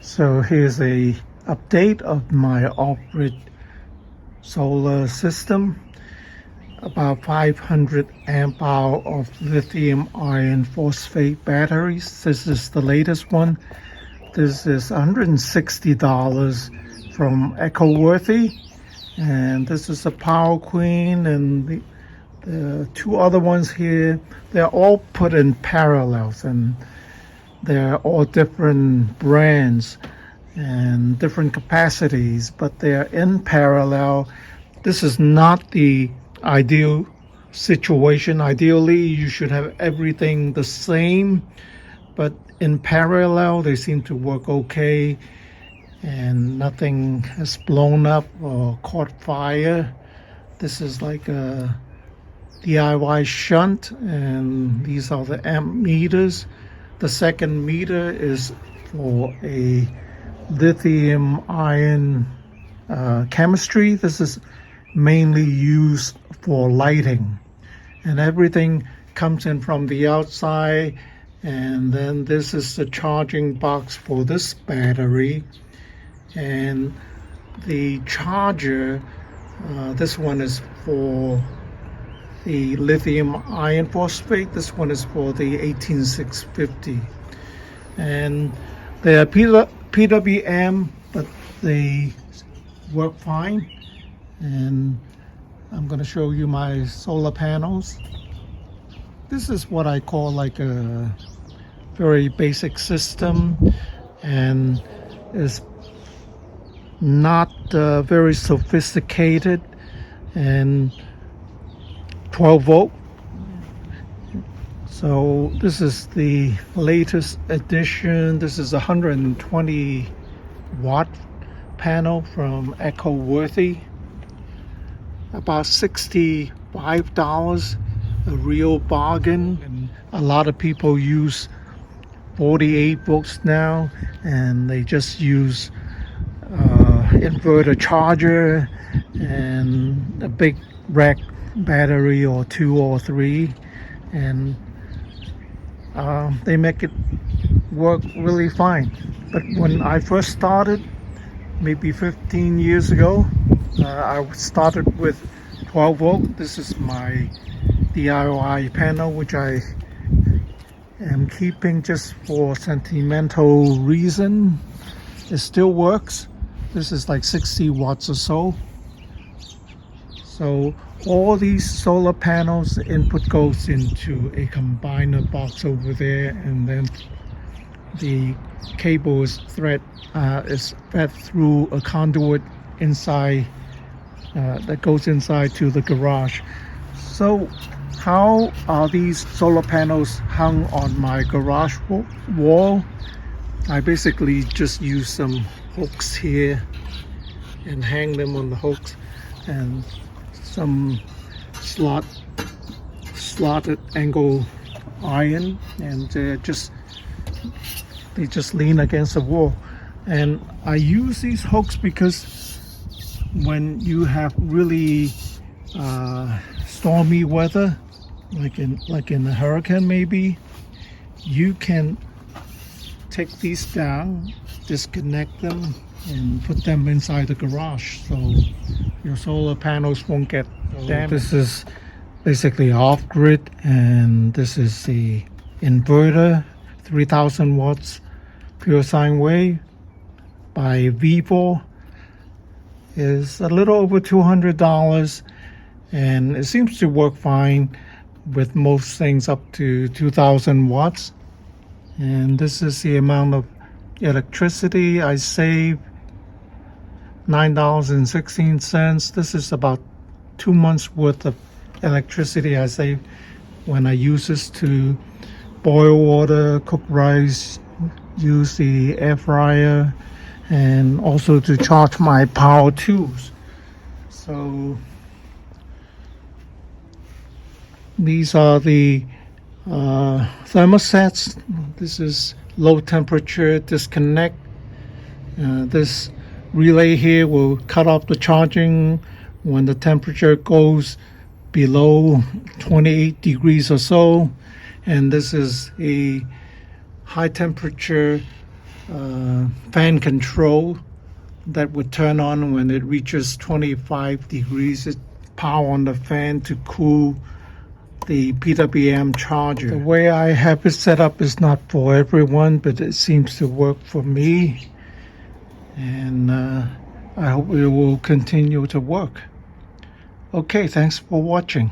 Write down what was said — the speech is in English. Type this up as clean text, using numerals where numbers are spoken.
So here's a update of my off-grid solar system. About 500 amp hour of lithium iron phosphate batteries. This is the latest one. This is $160 from Ecoworthy, and this is a Power Queen, and the two other ones here, they're all put in parallels, and they're all different brands and different capacities, but they're in parallel. This is not the ideal situation. Ideally, you should have everything the same, but in parallel, they seem to work okay, and nothing has blown up or caught fire. This is like a DIY shunt, and these are the amp meters. The second meter is for a lithium ion chemistry. This is mainly used for lighting, and everything comes in from the outside. And then this is the charging box for this battery, and the charger, this one is for the lithium iron phosphate. This one is for the 18650, and they are PWM, but they work fine. And I'm going to show you my solar panels. This is what I call like a very basic system, and is not very sophisticated, and 12 volt. So this is the latest edition. This is a 120 watt panel from Ecoworthy, about $65, a real bargain. And a lot of people use 48 volts now, and they just use inverter charger and a big rack battery or 2 or 3, and they make it work really fine. But when I first started, maybe 15 years ago, I started with 12 volt. This is my DIY panel, which I am keeping just for sentimental reason. It still works. This is like 60 watts or so. So all these solar panels, the input goes into a combiner box over there, and then the cable is fed through a conduit inside that goes inside to the garage. So how are these solar panels hung on my garage wall? I basically just use some hooks here and hang them on the hooks, and some slotted angle iron, and they just lean against the wall. And I use these hooks because when you have really stormy weather, like in a hurricane maybe, you can take these down, disconnect them, and put them inside the garage, so your solar panels won't get damaged. This is basically off-grid, and this is the inverter, 3000 watts, pure sine wave by Vivo. Is a little over $200, and it seems to work fine with most things up to 2000 watts. And this is the amount of electricity I save, $9.16. This is about 2 months worth of electricity I save when I use this to boil water, cook rice, use the air fryer, and also to charge my power tools. So these are the thermostats. This is low temperature disconnect. This relay here will cut off the charging when the temperature goes below 28 degrees or so. And this is a high temperature fan control that would turn on when it reaches 25 degrees. It power on the fan to cool the PWM charger. The way I have it set up is not for everyone, but it seems to work for me, and I hope it will continue to work. Okay, thanks for watching.